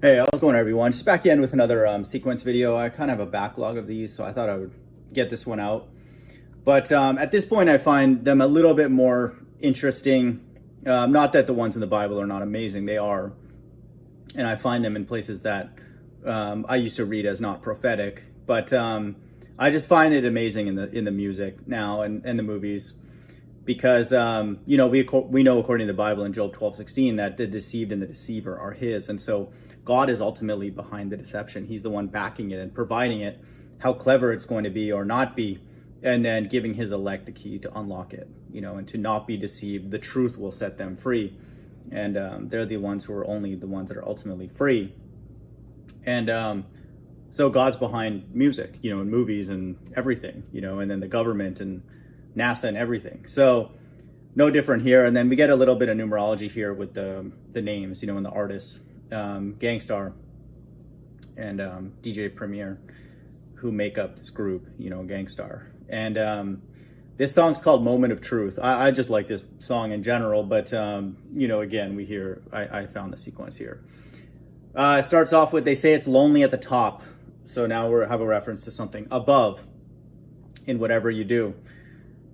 Hey, how's it going, everyone? Just back in with another sequence video. I kind of have a backlog of these, so I thought I would get this one out. But at this point, I find them a little bit more interesting. Not that the ones in the Bible are not amazing, they are. And I find them in places that I used to read as not prophetic. But I just find it amazing in the music now and the movies. Because, we know according to the Bible in Job 12:16 that the deceived and the deceiver are his. And so God is ultimately behind the deception. He's the one backing it and providing it, how clever it's going to be or not be, and then giving his elect the key to unlock it, and to not be deceived. The truth will set them free. And they're the ones who are only the ones that are ultimately free. And so God's behind music, and movies and everything, and then the government and NASA and everything. So no different here. And then we get a little bit of numerology here with the names, and the artists, Gang Starr and DJ Premier, who make up this group, Gang Starr. And this song's called Moment of Truth. I just like this song in general, but again, I found the sequence here. It starts off with, they say it's lonely at the top. So now we have a reference to something above in whatever you do.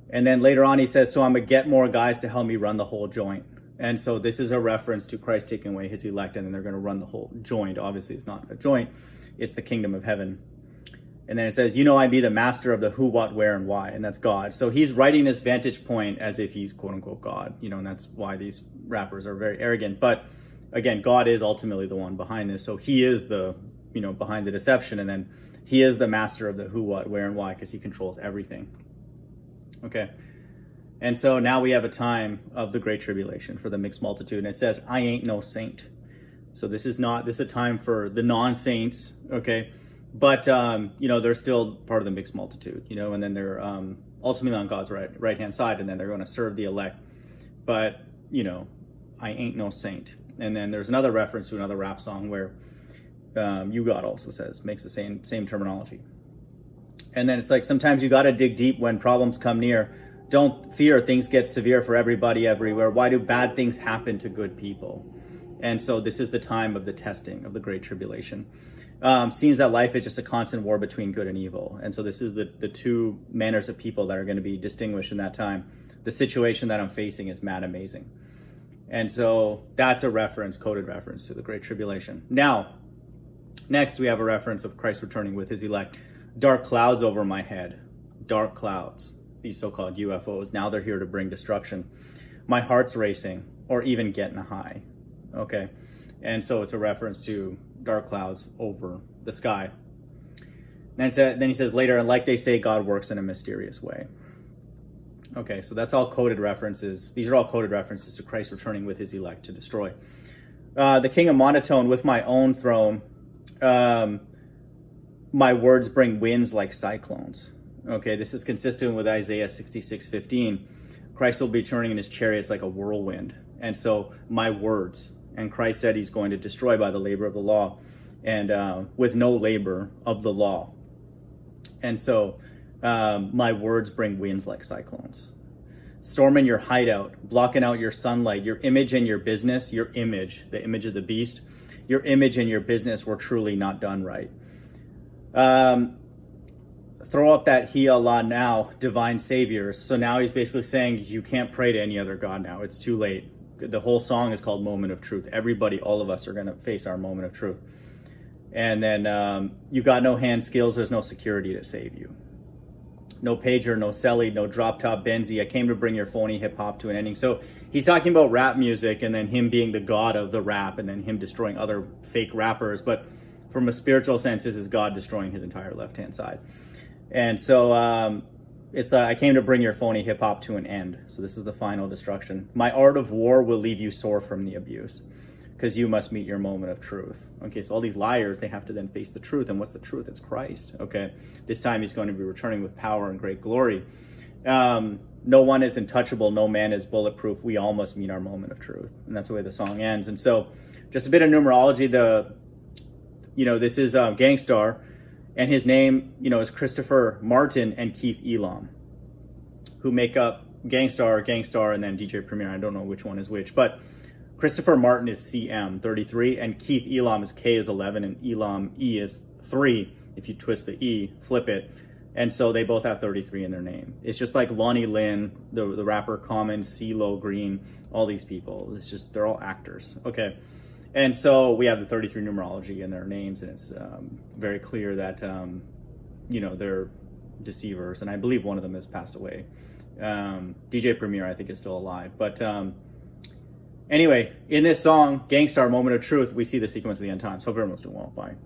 And then later on, he says, so I'm going to get more guys to help me run the whole joint. And so this is a reference to Christ taking away his elect, and then they're going to run the whole joint. Obviously, it's not a joint. It's the kingdom of heaven. And then it says, I'd be the master of the who, what, where, and why. And that's God. So he's writing this vantage point as if he's quote unquote God, and that's why these rappers are very arrogant. But again, God is ultimately the one behind this. So he is the, behind the deception. And then he is the master of the who, what, where, and why, because he controls everything. Okay. And so now we have a time of the great tribulation for the mixed multitude. And it says, I ain't no saint. So this is a time for the non-saints. Okay. But, they're still part of the mixed multitude, and then they're ultimately on God's right-hand side, and then they're going to serve the elect. But, I ain't no saint. And then there's another reference to another rap song where you God also makes the same terminology. And then it's like, sometimes you got to dig deep when problems come near. Don't fear, things get severe for everybody everywhere. Why do bad things happen to good people? And so this is the time of the testing of the great tribulation. Seems that life is just a constant war between good and evil. And so this is the two manners of people that are going to be distinguished in that time. The situation that I'm facing is mad amazing. And so that's a reference, coded reference to the great tribulation. Now, next we have a reference of Christ returning with his elect. Dark clouds over my head. Dark clouds. These so-called UFOs. Now they're here to bring destruction. My heart's racing, or even getting high. Okay. And so it's a reference to dark clouds over the sky. Then he says later, and like they say, God works in a mysterious way. Okay, so that's all coded references. These are all coded references to Christ returning with his elect to destroy. The king of monotone with my own throne. My words bring winds like cyclones. Okay, this is consistent with Isaiah 66:15. Christ will be turning in his chariots like a whirlwind. And so my words, and Christ said he's going to destroy by the labor of the law, and with no labor of the law. And so my words bring winds like cyclones. Storming your hideout, blocking out your sunlight, your image and your business, the image of the beast, your image and your business were truly not done right. Throw up that He Allah now, divine saviors. So now he's basically saying you can't pray to any other God now. It's too late. The whole song is called Moment of Truth. Everybody, all of us are going to face our moment of truth. And then you got no hand skills. There's no security to save you. No pager, no celly, no drop top Benzie. I came to bring your phony hip hop to an ending. So he's talking about rap music and then him being the god of the rap and then him destroying other fake rappers. But from a spiritual sense, this is God destroying his entire left-hand side. And so it's I came to bring your phony hip hop to an end. So this is the final destruction. My art of war will leave you sore from the abuse, because you must meet your moment of truth. Okay, so all these liars, they have to then face the truth. And what's the truth? It's Christ. Okay, this time he's going to be returning with power and great glory. No one is untouchable. No man is bulletproof. We all must meet our moment of truth. And that's the way the song ends. And so just a bit of numerology. This is Gang Starr. And his name, is Christopher Martin and Keith Elam, who make up Gang Starr, and then DJ Premier. I don't know which one is which, but Christopher Martin is CM, 33, and Keith Elam is K is 11, and Elam E is 3. If you twist the E, flip it. And so they both have 33 in their name. It's just like Lonnie Lynn, the rapper Common, CeeLo Green, all these people. It's just, they're all actors. Okay. And so we have the 33 numerology in their names, and it's very clear that, you know, they're deceivers. And I believe one of them has passed away. DJ Premier, I think, is still alive. But anyway, in this song, Gangstar, Moment of Truth, we see the sequence of the end times. Hope everyone's doing well. Bye.